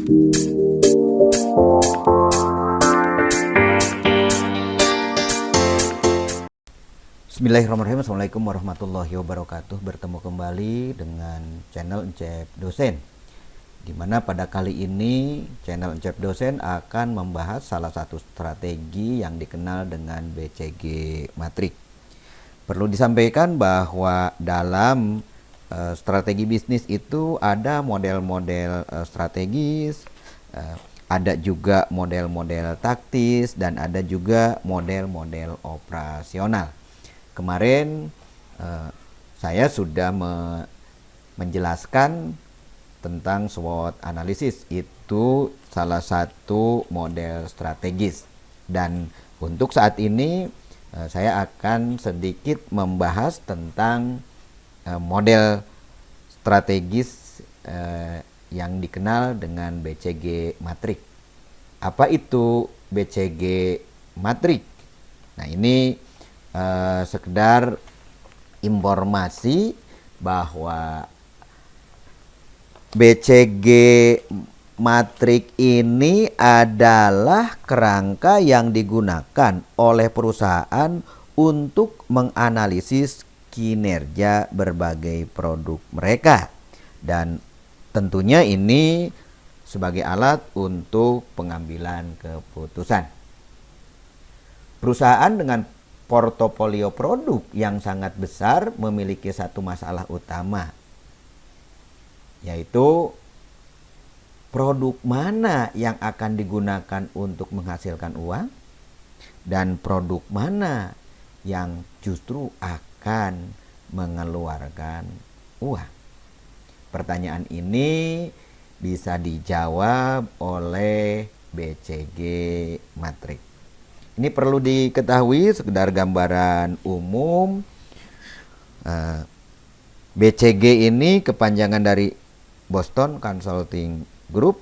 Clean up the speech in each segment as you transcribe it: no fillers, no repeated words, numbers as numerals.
Bismillahirrahmanirrahim. Assalamualaikum warahmatullahi wabarakatuh. Bertemu kembali dengan channel Encep Dosen, dimana pada kali ini channel Encep Dosen akan membahas salah satu strategi yang dikenal dengan BCG Matrix. Perlu disampaikan bahwa dalam strategi bisnis itu ada model-model strategis, ada juga model-model taktis, dan ada juga model-model operasional. Kemarin saya sudah menjelaskan tentang SWOT analisis, itu salah satu model strategis, dan untuk saat ini saya akan sedikit membahas tentang model strategis yang dikenal dengan BCG Matrix. Apa itu BCG Matrix? Nah, ini sekedar informasi bahwa BCG Matrix ini adalah kerangka yang digunakan oleh perusahaan untuk menganalisis kinerja berbagai produk mereka, dan tentunya ini sebagai alat untuk pengambilan keputusan. Perusahaan dengan portofolio produk yang sangat besar memiliki satu masalah utama, yaitu produk mana yang akan digunakan untuk menghasilkan uang dan produk mana yang justru akan mengeluarkan uang. Pertanyaan ini bisa dijawab oleh BCG Matrix. Ini perlu diketahui sekedar gambaran umum. BCG ini kepanjangan dari Boston Consulting Group.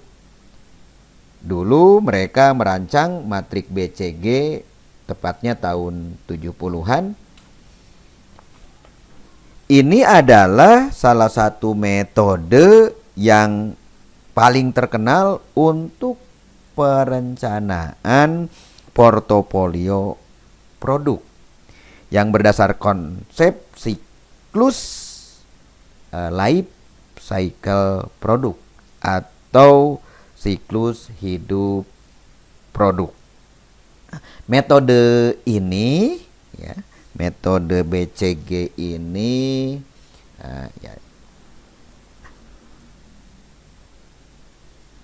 Dulu mereka merancang matriks BCG tepatnya tahun 70-an. Ini adalah salah satu metode yang paling terkenal untuk perencanaan portofolio produk yang berdasar konsep siklus life cycle produk atau siklus hidup produk. Metode ini, ya, metode BCG ini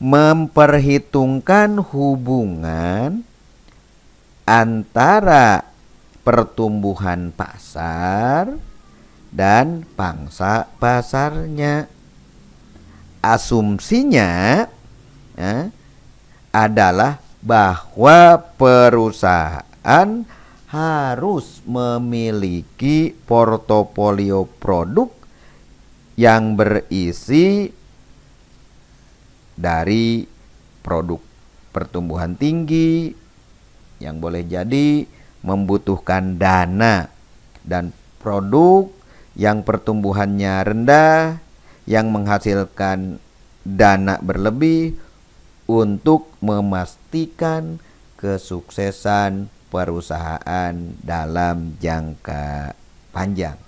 memperhitungkan hubungan antara pertumbuhan pasar dan pangsa pasarnya. Asumsinya adalah bahwa perusahaan harus memiliki portofolio produk yang berisi dari produk pertumbuhan tinggi yang boleh jadi membutuhkan dana, dan produk yang pertumbuhannya rendah yang menghasilkan dana berlebih untuk memastikan kesuksesan perusahaan dalam jangka panjang.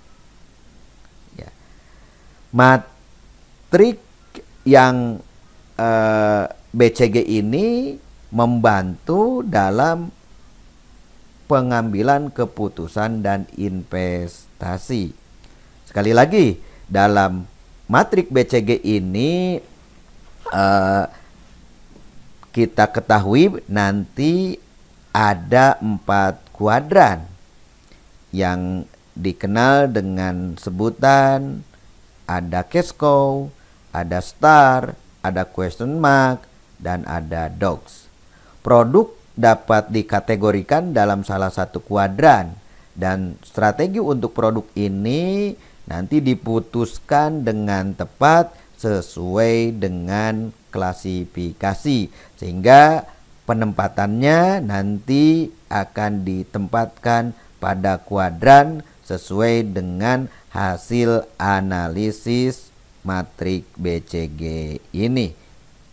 Ya. Matriks yang BCG ini membantu dalam pengambilan keputusan dan investasi. Sekali lagi, dalam matriks BCG ini kita ketahui nanti ada 4 kuadran yang dikenal dengan sebutan ada cash cow, ada star, ada question mark, dan ada dogs. Produk dapat dikategorikan dalam salah satu kuadran, dan strategi untuk produk ini nanti diputuskan dengan tepat sesuai dengan klasifikasi, sehingga penempatannya nanti akan ditempatkan pada kuadran sesuai dengan hasil analisis matriks BCG ini.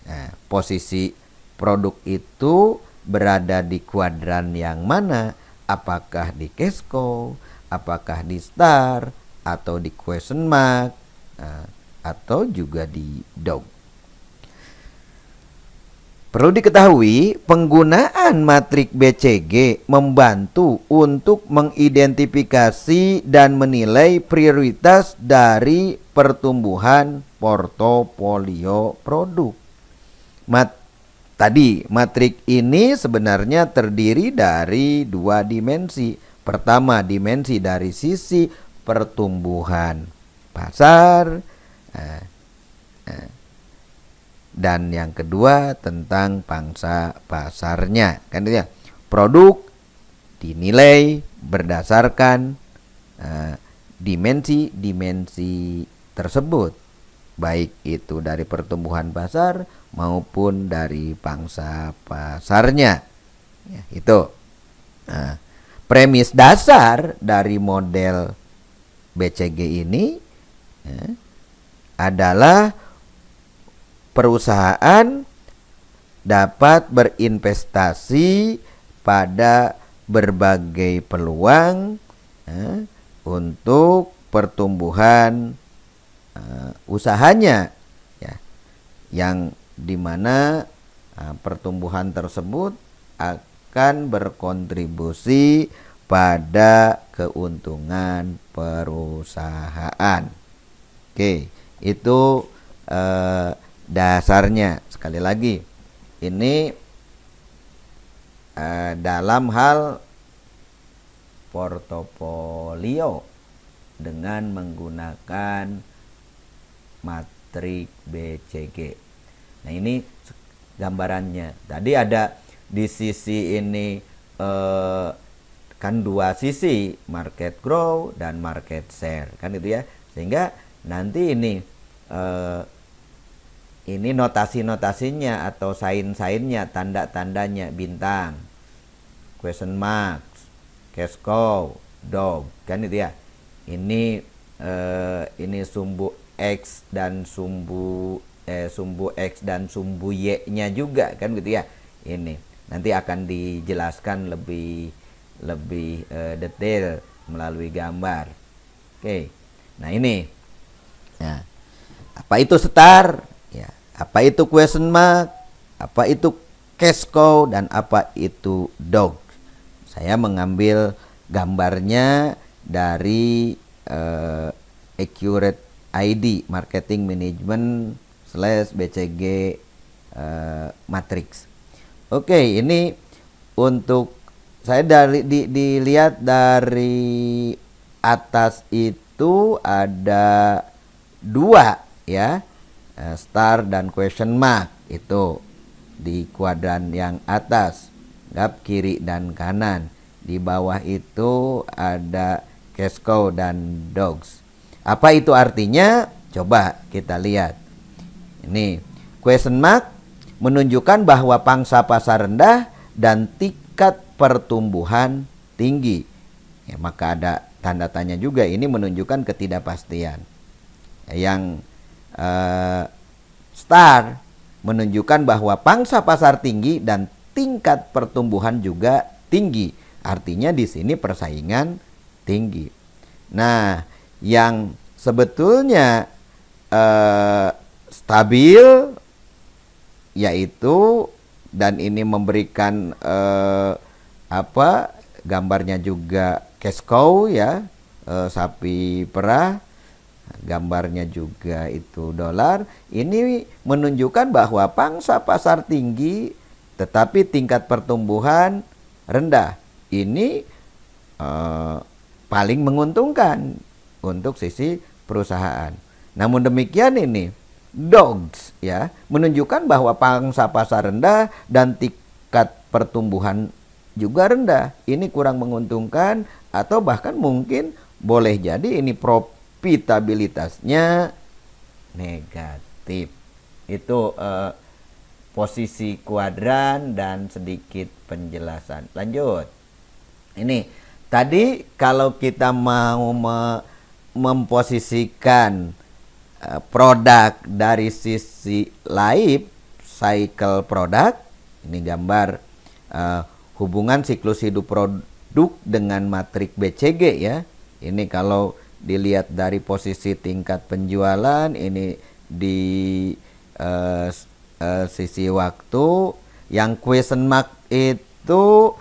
Nah, posisi produk itu berada di kuadran yang mana? Apakah di cash cow, apakah di star, atau di question mark, atau juga di dog. Perlu diketahui, penggunaan matrik BCG membantu untuk mengidentifikasi dan menilai prioritas dari pertumbuhan portofolio produk. Matrik ini sebenarnya terdiri dari 2 dimensi. Pertama, dimensi dari sisi pertumbuhan pasar, dan yang kedua tentang pangsa pasarnya, kan ya. Produk dinilai berdasarkan dimensi-dimensi tersebut, baik itu dari pertumbuhan pasar maupun dari pangsa pasarnya, ya, itu. Premis dasar dari model BCG ini adalah perusahaan dapat berinvestasi pada berbagai peluang untuk pertumbuhan usahanya, ya, yang dimana pertumbuhan tersebut akan berkontribusi pada keuntungan perusahaan. Oke, itu dasarnya. Sekali lagi, ini dalam hal portofolio dengan menggunakan matrik BCG. Nah, ini gambarannya. Tadi ada di sisi ini kan 2 sisi, market grow dan market share, kan itu ya. Sehingga nanti ini notasi-notasinya atau sign-signnya, tanda-tandanya, bintang, question mark, cash cow, dog, kan itu ya. Ini sumbu X dan sumbu X dan sumbu Y-nya juga, kan gitu ya. Ini nanti akan dijelaskan lebih detail melalui gambar. Oke. Nah, ini. Nah, apa itu star? Ya, apa itu question mark? Apa itu cash cow dan apa itu dog? Saya mengambil gambarnya dari Accurate ID Marketing Management /BCG Matrix. Oke, ini untuk saya dilihat dari atas itu ada 2 ya, star dan question mark itu di kuadran yang atas, gap kiri dan kanan. Di bawah itu ada cash cow dan dogs. Apa itu artinya? Coba kita lihat. Ini question mark menunjukkan bahwa pangsa pasar rendah dan tingkat pertumbuhan tinggi. Ya, maka ada tanda tanya juga, ini menunjukkan ketidakpastian. Yang star menunjukkan bahwa pangsa pasar tinggi dan tingkat pertumbuhan juga tinggi. Artinya di sini persaingan tinggi. Nah, yang sebetulnya stabil yaitu, dan ini memberikan gambarnya juga cash cow ya, sapi perah, gambarnya juga itu dolar. Ini menunjukkan bahwa pangsa pasar tinggi tetapi tingkat pertumbuhan rendah. Ini paling menguntungkan untuk sisi perusahaan. Namun demikian, ini dogs ya menunjukkan bahwa pangsa pasar rendah dan tingkat pertumbuhan juga rendah. Ini kurang menguntungkan atau bahkan mungkin boleh jadi ini profitabilitasnya negatif. Itu posisi kuadran dan sedikit penjelasan. Lanjut. Ini tadi kalau kita mau memposisikan produk dari sisi live cycle product. Ini gambar hubungan siklus hidup produk dengan matrik BCG ya. Ini kalau dilihat dari posisi tingkat penjualan, ini di sisi waktu. Yang question mark itu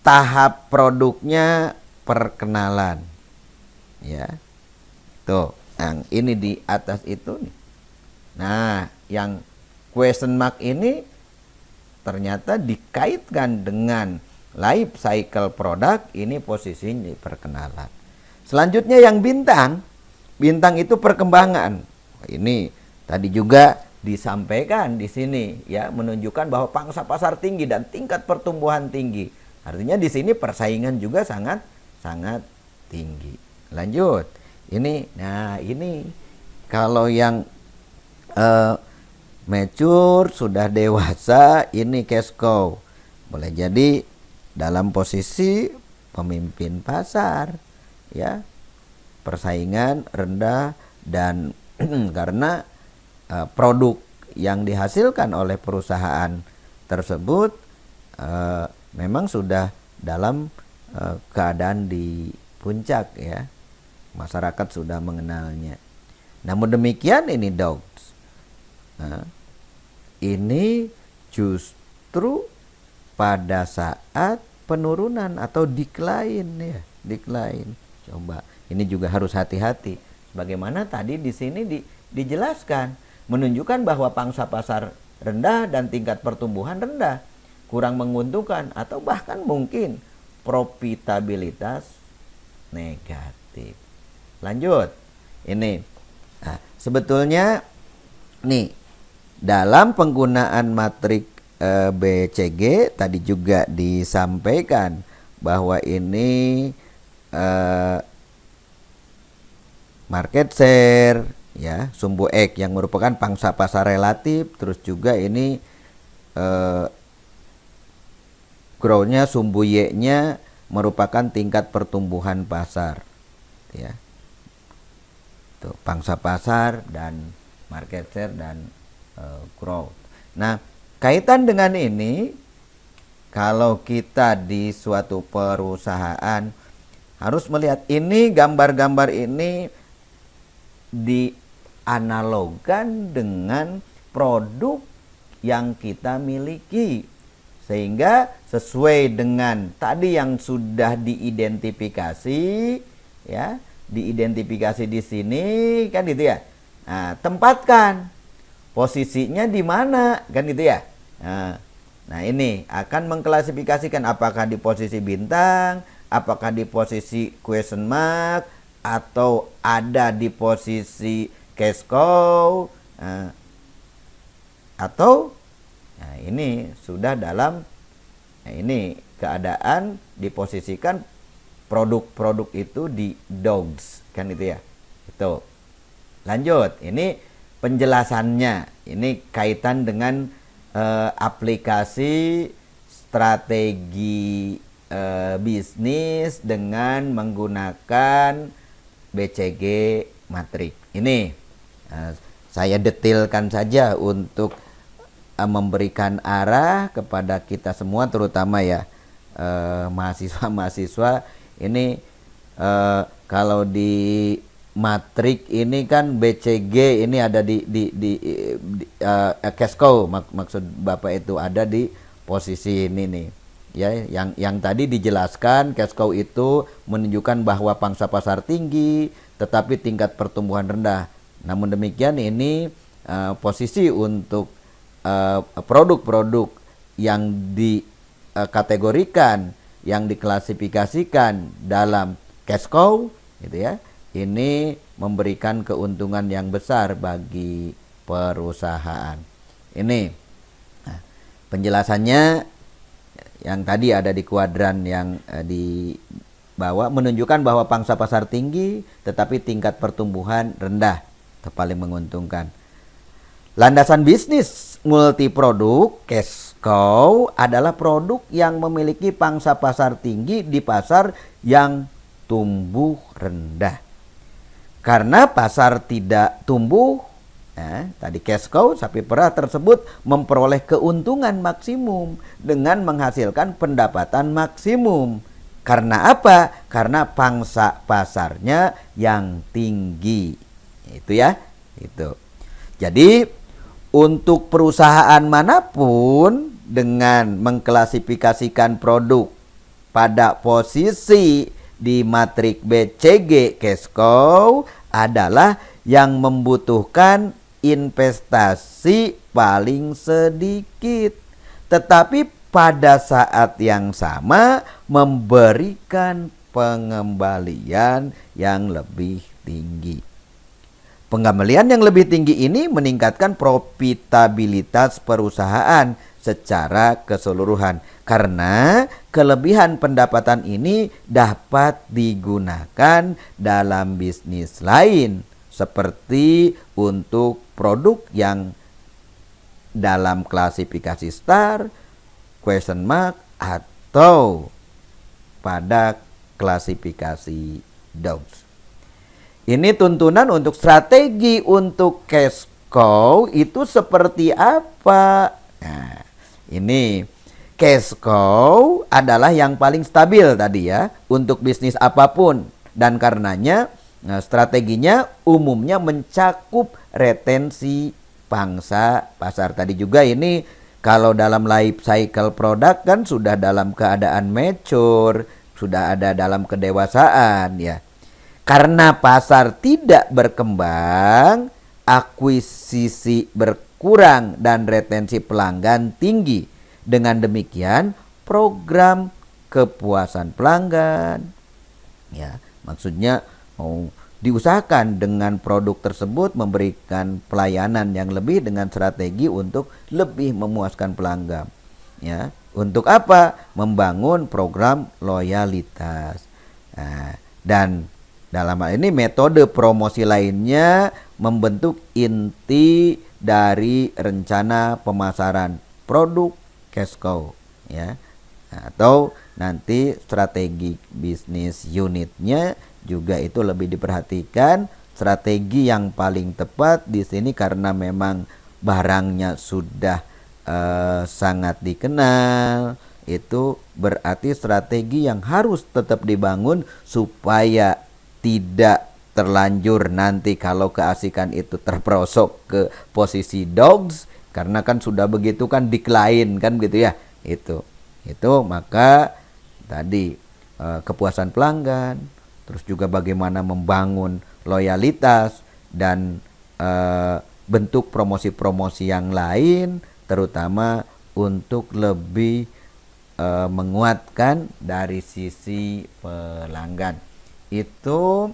tahap produknya perkenalan ya. Tuh, yang ini di atas itu nih. Nah, yang question mark ini ternyata dikaitkan dengan life cycle product, ini posisinya perkenalan. Selanjutnya yang bintang itu perkembangan. Ini tadi juga disampaikan di sini ya, menunjukkan bahwa pangsa pasar tinggi dan tingkat pertumbuhan tinggi. Artinya di sini persaingan juga sangat tinggi. Lanjut. Ini kalau yang mature, sudah dewasa, ini cash cow. Boleh jadi dalam posisi pemimpin pasar ya. Persaingan rendah dan karena produk yang dihasilkan oleh perusahaan tersebut memang sudah dalam keadaan di puncak ya. Masyarakat sudah mengenalnya. Namun demikian ini dogs. Ini justru pada saat penurunan atau decline ya, decline. Coba ini juga harus hati-hati. Bagaimana tadi di sini dijelaskan, menunjukkan bahwa pangsa pasar rendah dan tingkat pertumbuhan rendah, kurang menguntungkan atau bahkan mungkin profitabilitas negatif. Lanjut. Ini. Nah, sebetulnya nih dalam penggunaan matrik BCG tadi juga disampaikan bahwa ini market share ya, sumbu X yang merupakan pangsa pasar relatif, terus juga ini growth-nya sumbu Y-nya merupakan tingkat pertumbuhan pasar ya. Tuh, pangsa pasar dan market share dan growth. Nah, kaitan dengan ini, kalau kita di suatu perusahaan harus melihat ini, gambar-gambar ini dianalogkan dengan produk yang kita miliki, sehingga sesuai dengan tadi yang sudah diidentifikasi ya, diidentifikasi di sini kan gitu ya. Nah, tempatkan posisinya di mana kan gitu ya. Nah, ini akan mengklasifikasikan apakah di posisi bintang, apakah di posisi question mark, atau ada di posisi cash cow, atau ini sudah dalam ini keadaan diposisikan produk-produk itu di dogs kan itu ya. Itu. Lanjut, ini penjelasannya. Ini kaitan dengan aplikasi strategi bisnis dengan menggunakan BCG matrik. Ini saya detailkan saja untuk memberikan arah kepada kita semua, terutama ya mahasiswa-mahasiswa. Ini kalau di matrik ini kan BCG ini ada di cash cow, maksud Bapak itu ada di posisi ini nih ya, yang tadi dijelaskan. Cash cow itu menunjukkan bahwa pangsa pasar tinggi tetapi tingkat pertumbuhan rendah. Namun demikian ini posisi untuk produk-produk yang dikategorikan, yang diklasifikasikan dalam cash cow gitu ya, ini memberikan keuntungan yang besar bagi perusahaan. Ini penjelasannya yang tadi ada di kuadran yang di bawah, menunjukkan bahwa pangsa pasar tinggi tetapi tingkat pertumbuhan rendah, itu paling menguntungkan. Landasan bisnis multiproduk cash cow adalah produk yang memiliki pangsa pasar tinggi di pasar yang tumbuh rendah. Karena pasar tidak tumbuh, Tadi cash cow, sapi perah tersebut memperoleh keuntungan maksimum dengan menghasilkan pendapatan maksimum. Karena apa? Karena pangsa pasarnya yang tinggi. Itu ya. Itu. Jadi untuk perusahaan manapun dengan mengklasifikasikan produk pada posisi di matrik BCG cash cow adalah yang membutuhkan investasi paling sedikit, tetapi pada saat yang sama memberikan pengembalian yang lebih tinggi. Pengembalian yang lebih tinggi ini meningkatkan profitabilitas perusahaan secara keseluruhan, karena kelebihan pendapatan ini dapat digunakan dalam bisnis lain, seperti untuk produk yang dalam klasifikasi star, question mark, atau pada klasifikasi dogs. Ini tuntunan untuk strategi untuk cash cow itu seperti apa? Nah, ini cash cow adalah yang paling stabil tadi ya untuk bisnis apapun, dan karenanya strateginya umumnya mencakup retensi pangsa pasar. Tadi juga ini kalau dalam life cycle produk kan sudah dalam keadaan mature, sudah ada dalam kedewasaan ya. Karena pasar tidak berkembang, akuisisi berkurang dan retensi pelanggan tinggi. Dengan demikian, program kepuasan pelanggan ya, maksudnya diusahakan dengan produk tersebut memberikan pelayanan yang lebih dengan strategi untuk lebih memuaskan pelanggan ya. Untuk apa? Membangun program loyalitas. Dan dalam hal ini metode promosi lainnya membentuk inti dari rencana pemasaran produk cash cow ya. Atau nanti strategi bisnis unitnya juga itu lebih diperhatikan. Strategi yang paling tepat di sini karena memang barangnya sudah sangat dikenal, itu berarti strategi yang harus tetap dibangun supaya tidak terlanjur nanti kalau keasikan itu terperosok ke posisi dogs, karena kan sudah begitu kan decline kan gitu ya. Itu maka tadi kepuasan pelanggan, terus juga bagaimana membangun loyalitas dan bentuk promosi-promosi yang lain, terutama untuk lebih menguatkan dari sisi pelanggan. Itu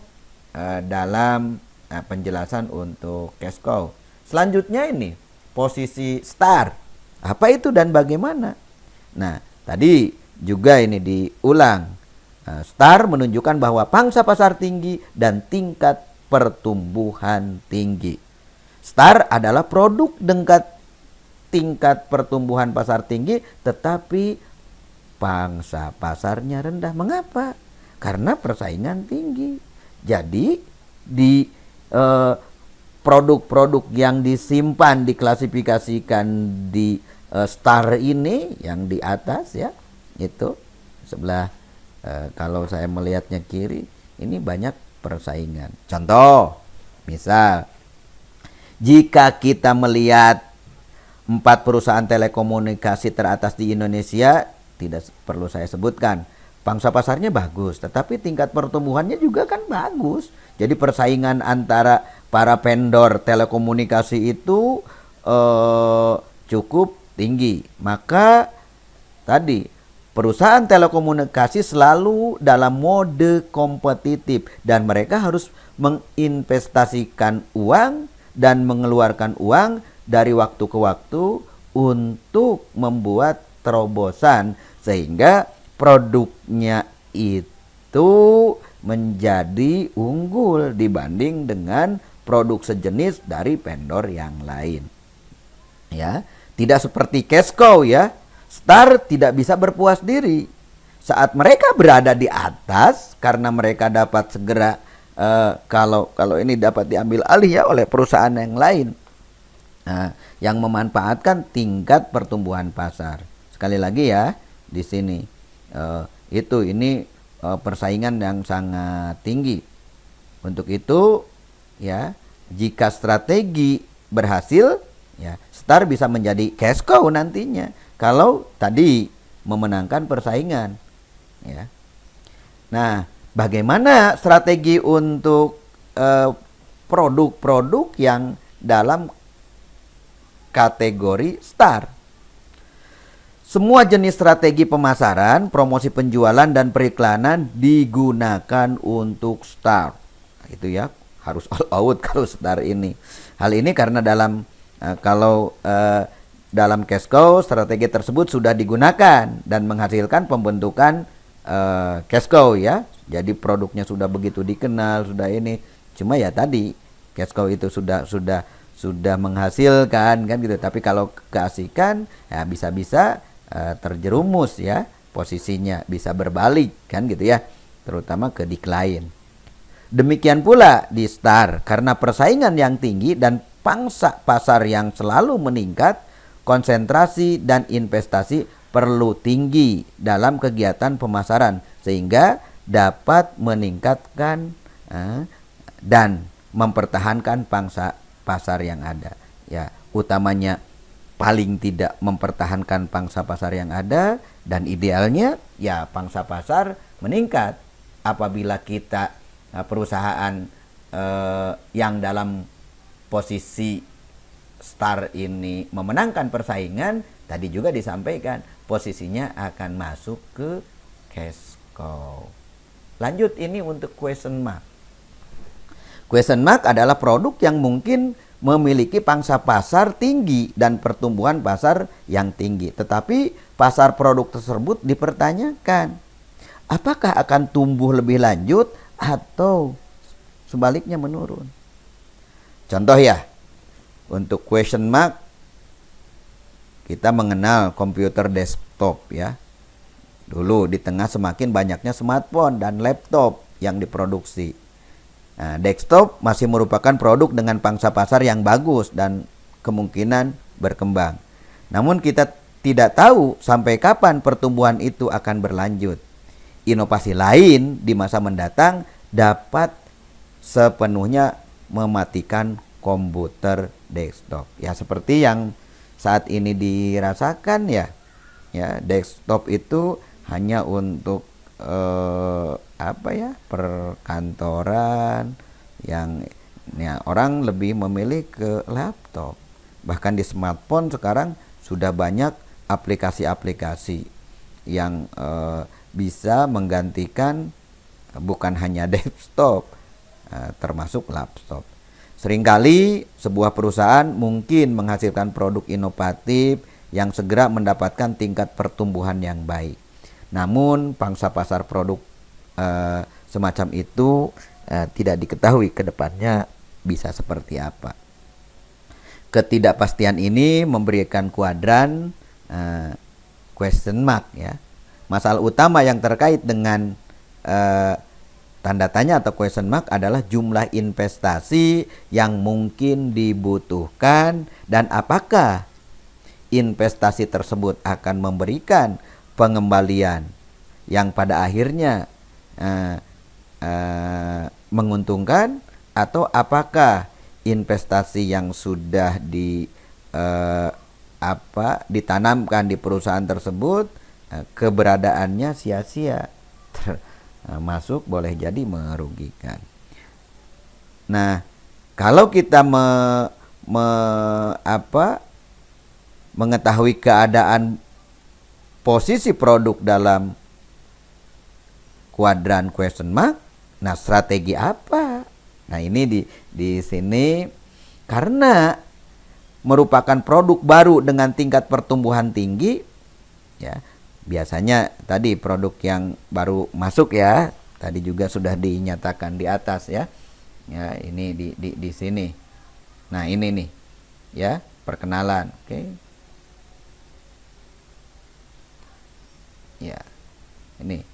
dalam penjelasan untuk cash cow. Selanjutnya ini posisi star. Apa itu dan bagaimana? Nah, tadi juga ini diulang. Star menunjukkan bahwa pangsa pasar tinggi dan tingkat pertumbuhan tinggi. Star adalah produk dengan tingkat pertumbuhan pasar tinggi tetapi pangsa pasarnya rendah. Mengapa? Karena persaingan tinggi. Jadi di produk-produk yang disimpan diklasifikasikan di star ini yang di atas ya, itu sebelah kalau saya melihatnya kiri ini banyak persaingan. Contoh, misal jika kita melihat 4 perusahaan telekomunikasi teratas di Indonesia, tidak perlu saya sebutkan, pangsa pasarnya bagus, tetapi tingkat pertumbuhannya juga kan bagus. Jadi persaingan antara para vendor telekomunikasi itu cukup tinggi. Maka tadi perusahaan telekomunikasi selalu dalam mode kompetitif dan mereka harus menginvestasikan uang dan mengeluarkan uang dari waktu ke waktu untuk membuat terobosan sehingga produknya itu menjadi unggul dibanding dengan produk sejenis dari vendor yang lain. Ya, tidak seperti cash cow ya. Star tidak bisa berpuas diri. Saat mereka berada di atas karena mereka dapat segera kalau ini dapat diambil alih ya oleh perusahaan yang lain. Nah, yang memanfaatkan tingkat pertumbuhan pasar. Sekali lagi ya, di sini ini persaingan yang sangat tinggi. Untuk itu, ya, jika strategi berhasil, ya, Star bisa menjadi cash cow nantinya. Kalau tadi memenangkan persaingan, ya. Nah, bagaimana strategi untuk produk-produk yang dalam kategori Star? Semua jenis strategi pemasaran, promosi penjualan, dan periklanan digunakan untuk Star. Nah, itu ya, harus all out kalau Star ini. Hal ini karena dalam dalam cash cow strategi tersebut sudah digunakan dan menghasilkan pembentukan cash cow ya. Jadi produknya sudah begitu dikenal, sudah ini. Cuma ya tadi cash cow itu sudah menghasilkan kan gitu. Tapi kalau keasikan ya bisa-bisa terjerumus ya, posisinya bisa berbalik kan gitu ya, terutama ke decline. Demikian pula di Star, karena persaingan yang tinggi dan pangsa pasar yang selalu meningkat, konsentrasi dan investasi perlu tinggi dalam kegiatan pemasaran sehingga dapat meningkatkan dan mempertahankan pangsa pasar yang ada. Ya, utamanya paling tidak mempertahankan pangsa pasar yang ada, dan idealnya ya pangsa pasar meningkat apabila kita perusahaan yang dalam posisi Star ini memenangkan persaingan. Tadi juga disampaikan posisinya akan masuk ke cash cow. Lanjut ini untuk question mark. Question mark adalah produk yang mungkin memiliki pangsa pasar tinggi dan pertumbuhan pasar yang tinggi, tetapi pasar produk tersebut dipertanyakan apakah akan tumbuh lebih lanjut atau sebaliknya menurun. Contoh ya, untuk question mark kita mengenal komputer desktop ya. Dulu di tengah semakin banyaknya smartphone dan laptop yang diproduksi. Nah, desktop masih merupakan produk dengan pangsa pasar yang bagus dan kemungkinan berkembang. Namun kita tidak tahu sampai kapan pertumbuhan itu akan berlanjut. Inovasi lain di masa mendatang dapat sepenuhnya mematikan komputer desktop. Ya seperti yang saat ini dirasakan ya. Ya, desktop itu hanya untuk perkantoran yang ya, orang lebih memilih ke laptop. Bahkan di smartphone sekarang sudah banyak aplikasi-aplikasi yang bisa menggantikan bukan hanya desktop, termasuk laptop. Seringkali sebuah perusahaan mungkin menghasilkan produk inovatif yang segera mendapatkan tingkat pertumbuhan yang baik. Namun pangsa pasar produk semacam itu tidak diketahui ke depannya bisa seperti apa. Ketidakpastian ini memberikan kuadran question mark ya. Masalah utama yang terkait dengan tanda tanya atau question mark adalah jumlah investasi yang mungkin dibutuhkan dan apakah investasi tersebut akan memberikan pengembalian yang pada akhirnya menguntungkan, atau apakah investasi yang sudah ditanamkan di perusahaan tersebut keberadaannya sia-sia, masuk boleh jadi merugikan. Nah, kalau kita mengetahui keadaan posisi produk dalam kuadran question mark, nah strategi apa? Nah ini di sini karena merupakan produk baru dengan tingkat pertumbuhan tinggi, ya biasanya tadi produk yang baru masuk ya, tadi juga sudah dinyatakan di atas ya, ya ini di sini. Nah ini nih, ya perkenalan, oke. Ya, ini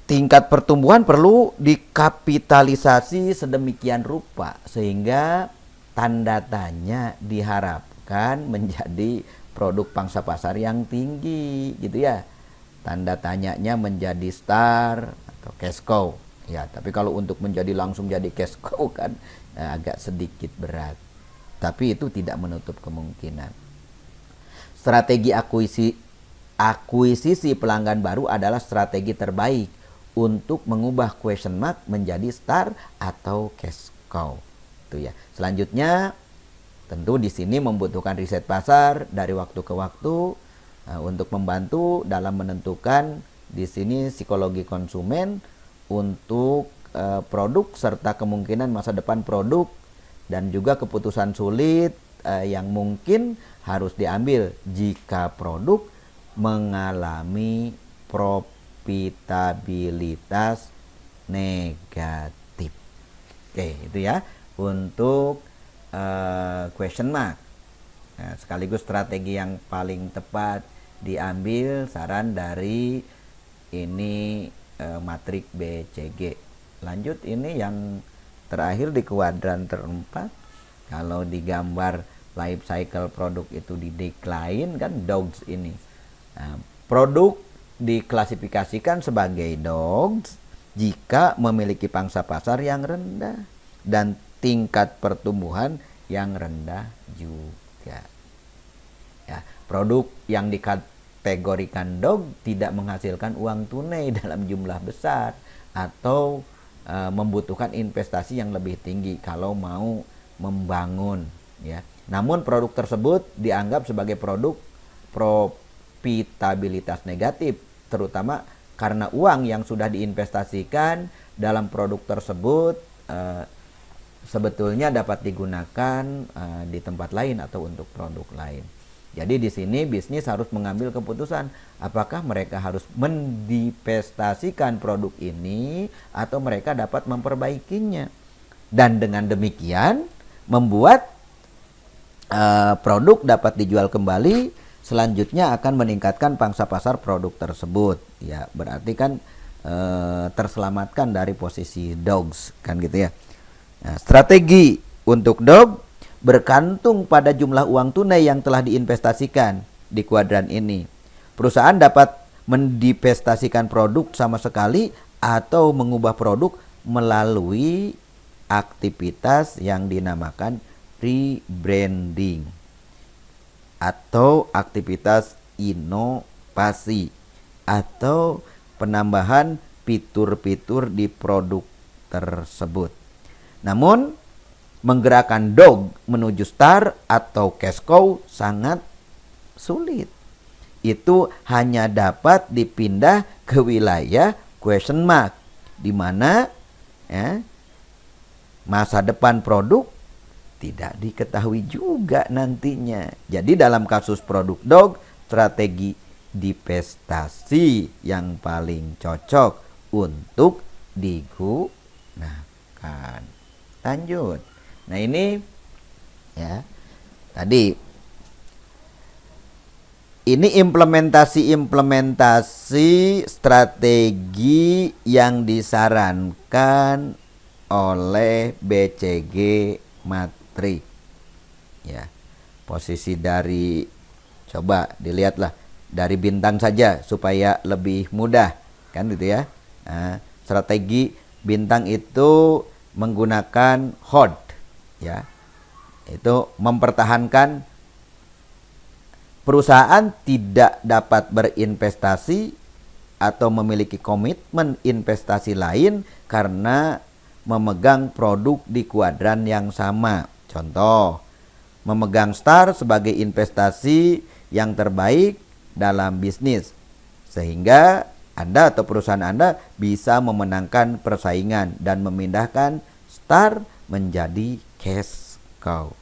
tingkat pertumbuhan perlu dikapitalisasi sedemikian rupa sehingga tanda tanya diharapkan menjadi produk pangsa pasar yang tinggi gitu ya. Tanda tanyanya menjadi star atau cash cow. Ya, tapi kalau untuk menjadi langsung jadi cash cow kan agak sedikit berat. Tapi itu tidak menutup kemungkinan. Strategi akuisisi pelanggan baru adalah strategi terbaik untuk mengubah question mark menjadi star atau cash cow. Itu ya. Selanjutnya tentu di sini membutuhkan riset pasar dari waktu ke waktu untuk membantu dalam menentukan di sini psikologi konsumen untuk produk serta kemungkinan masa depan produk dan juga keputusan sulit yang mungkin harus diambil jika produk mengalami profitabilitas negatif. Oke, itu ya untuk question mark. Nah, sekaligus strategi yang paling tepat diambil saran dari ini matrik BCG. Lanjut ini yang terakhir di kuadran terempat. Kalau di gambar life cycle produk itu di decline kan dogs ini. Nah, produk diklasifikasikan sebagai dogs jika memiliki pangsa pasar yang rendah dan tingkat pertumbuhan yang rendah juga. Ya, produk yang dikategorikan dog tidak menghasilkan uang tunai dalam jumlah besar atau membutuhkan investasi yang lebih tinggi kalau mau membangun ya. Namun produk tersebut dianggap sebagai produk profitabilitas negatif, terutama karena uang yang sudah diinvestasikan dalam produk tersebut sebetulnya dapat digunakan di tempat lain atau untuk produk lain. Jadi di sini bisnis harus mengambil keputusan apakah mereka harus mendivestasikan produk ini atau mereka dapat memperbaikinya. Dan dengan demikian membuat produk dapat dijual kembali, selanjutnya akan meningkatkan pangsa pasar produk tersebut. Ya, berarti kan terselamatkan dari posisi dogs kan gitu ya. Nah, strategi untuk dog bergantung pada jumlah uang tunai yang telah diinvestasikan di kuadran ini. Perusahaan dapat mendivestasikan produk sama sekali atau mengubah produk melalui aktivitas yang dinamakan rebranding atau aktivitas inovasi atau penambahan fitur-fitur di produk tersebut. Namun menggerakkan dog menuju star atau cash cow sangat sulit. Itu hanya dapat dipindah ke wilayah question mark, di mana ya, masa depan produk tidak diketahui juga nantinya. Jadi dalam kasus produk dog, strategi divestasi yang paling cocok untuk digunakan. Lanjut. Nah ini ya tadi ini implementasi strategi yang disarankan oleh BCG Matrik. Ya, posisi dari coba dilihatlah dari bintang saja supaya lebih mudah kan gitu ya. Nah, strategi bintang itu menggunakan hold. Ya, itu mempertahankan perusahaan tidak dapat berinvestasi atau memiliki komitmen investasi lain karena memegang produk di kuadran yang sama. Contoh, memegang star sebagai investasi yang terbaik dalam bisnis sehingga Anda atau perusahaan Anda bisa memenangkan persaingan dan memindahkan star menjadi cash cow.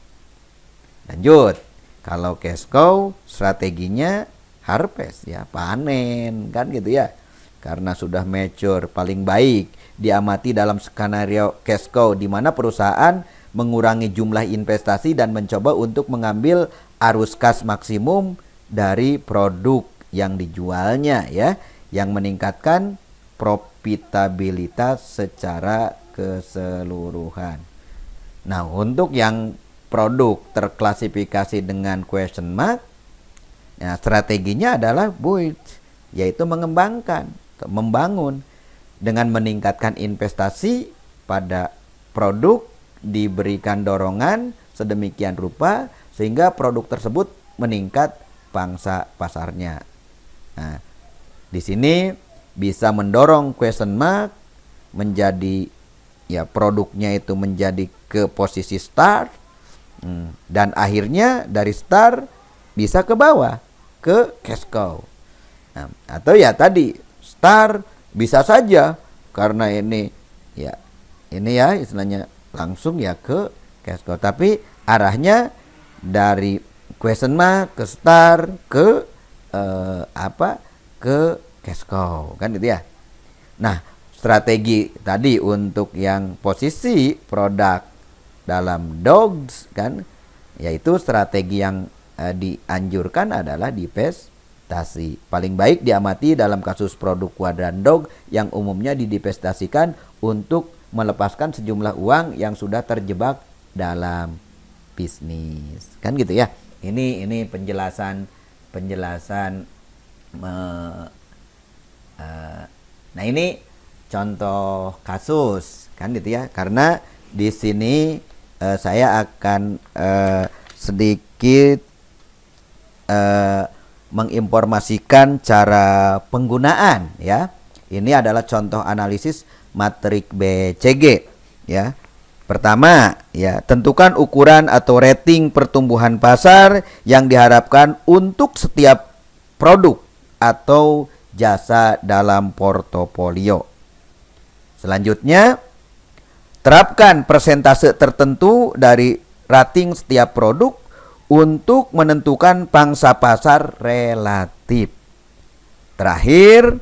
Lanjut, kalau cash cow strateginya harvest ya, panen kan gitu ya. Karena sudah mature paling baik diamati dalam skenario cash cow di mana perusahaan mengurangi jumlah investasi dan mencoba untuk mengambil arus kas maksimum dari produk yang dijualnya ya, yang meningkatkan profitabilitas secara keseluruhan. Nah, untuk yang produk terklasifikasi dengan question mark, nah, strateginya adalah build, yaitu mengembangkan, membangun dengan meningkatkan investasi pada produk, diberikan dorongan sedemikian rupa sehingga produk tersebut meningkat pangsa pasarnya. Nah, di sini bisa mendorong question mark menjadi, ya, produknya itu menjadi ke posisi start, dan akhirnya dari start bisa ke bawah ke cash cow. Nah, atau ya tadi start bisa saja karena ini ya istilahnya langsung ya ke cash cow, tapi arahnya dari question mark ke start ke ke cash cow, kan gitu ya. Nah, strategi tadi untuk yang posisi produk dalam dogs, kan, yaitu strategi yang dianjurkan adalah divestasi. Paling baik diamati dalam kasus produk kuadran dog yang umumnya didivestasikan untuk melepaskan sejumlah uang yang sudah terjebak dalam bisnis, kan gitu ya. Ini penjelasan nah, ini contoh kasus, kan gitu ya. Karena di sini saya akan sedikit menginformasikan cara penggunaan, ya. Ini adalah contoh analisis matrik BCG, ya. Pertama, ya, tentukan ukuran atau rating pertumbuhan pasar yang diharapkan untuk setiap produk atau jasa dalam portofolio. Selanjutnya, terapkan persentase tertentu dari rating setiap produk untuk menentukan pangsa pasar relatif. Terakhir,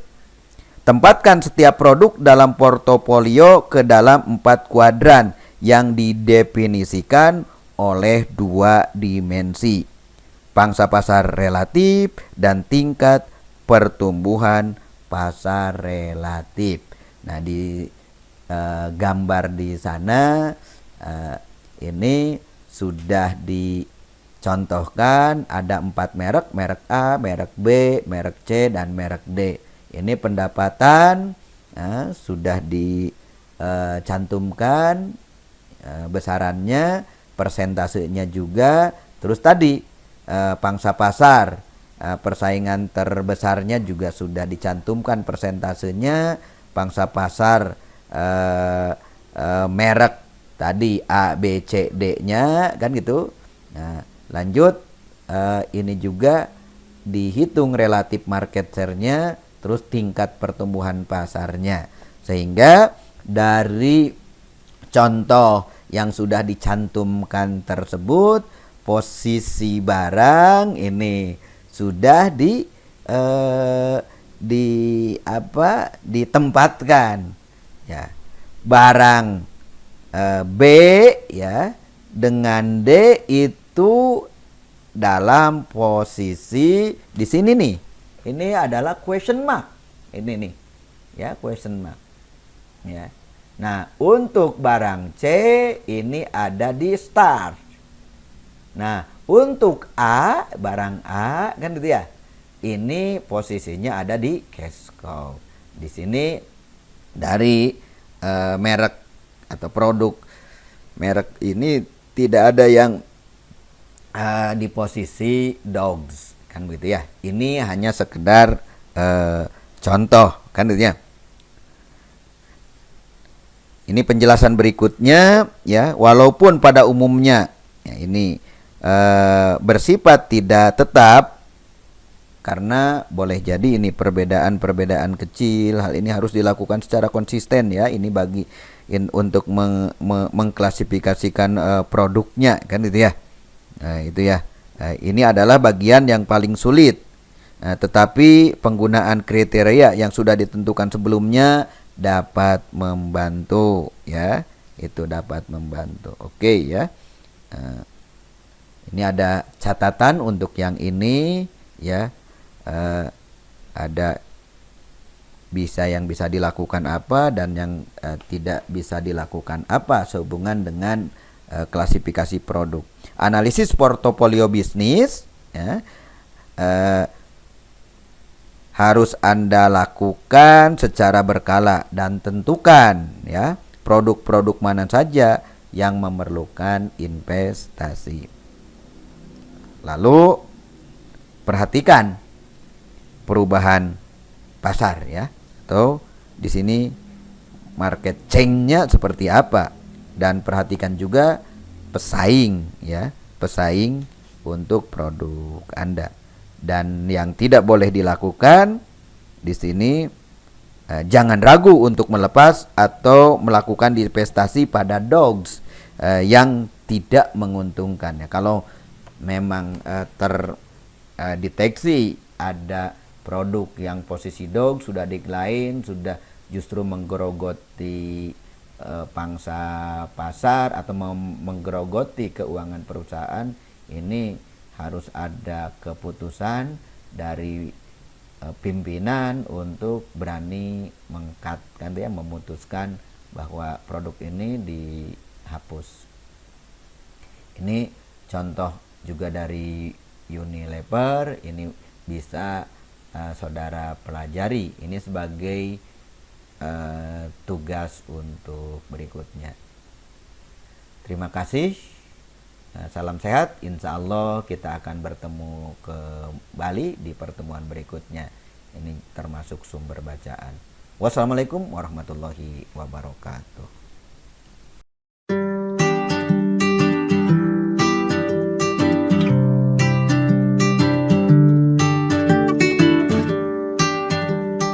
tempatkan setiap produk dalam portofolio ke dalam 4 kuadran yang didefinisikan oleh 2 dimensi, pangsa pasar relatif dan tingkat pertumbuhan pasar relatif. Nah, di gambar di sana ini sudah dicontohkan ada 4 merek A, merek B, merek C, dan merek D. Ini pendapatan sudah dicantumkan besarannya, persentasenya juga. Terus tadi pangsa pasar, persaingan terbesarnya juga sudah dicantumkan persentasenya, pangsa pasar merek tadi A, B, C, D-nya, kan gitu. Nah, lanjut ini juga dihitung relatif market share-nya, terus tingkat pertumbuhan pasarnya. Sehingga dari contoh yang sudah dicantumkan tersebut, posisi barang ini sudah ditempatkan, ya. Barang B, ya, dengan D itu dalam posisi di sini nih. Ini adalah question mark. Ini nih, ya, question mark. Ya. Nah, untuk barang C ini ada di start. Nah, untuk A, barang A, kan gitu ya. Ini posisinya ada di cash cow. Di sini dari merek atau produk merek ini tidak ada yang di posisi dogs, kan gitu ya. Ini hanya sekedar contoh, kan gitu ya. Ini penjelasan berikutnya, ya. Walaupun pada umumnya, ya, ini bersifat tidak tetap, karena boleh jadi ini perbedaan kecil. Hal ini harus dilakukan secara konsisten, ya. Ini untuk mengklasifikasikan produknya, kan gitu ya. Nah, itu ya. Nah, ini adalah bagian yang paling sulit. Nah, tetapi penggunaan kriteria yang sudah ditentukan sebelumnya dapat membantu, ya. Itu dapat membantu. Oke, ya. Nah, ini ada catatan untuk yang ini, ya. Ada yang bisa dilakukan apa dan yang tidak bisa dilakukan apa sehubungan dengan klasifikasi produk. Analisis portofolio bisnis, ya, harus Anda lakukan secara berkala dan tentukan ya produk-produk mana saja yang memerlukan investasi. Lalu perhatikan perubahan pasar ya, atau di sini market change-nya seperti apa, dan perhatikan juga pesaing ya, pesaing untuk produk Anda. Dan yang tidak boleh dilakukan di sini, jangan ragu untuk melepas atau melakukan investasi pada dogs yang tidak menguntungkan ya. Kalau memang terdeteksi ada produk yang posisi dog sudah decline, sudah justru menggerogoti pangsa pasar atau menggerogoti keuangan perusahaan, ini harus ada keputusan dari pimpinan untuk berani mengkat, kan ya, memutuskan bahwa produk ini dihapus. Ini contoh juga dari Unilever, ini bisa saudara pelajari. Ini sebagai tugas untuk berikutnya. Terima kasih. Salam sehat, insya Allah kita akan bertemu kembali di pertemuan berikutnya. Ini termasuk sumber bacaan. Wassalamualaikum warahmatullahi wabarakatuh.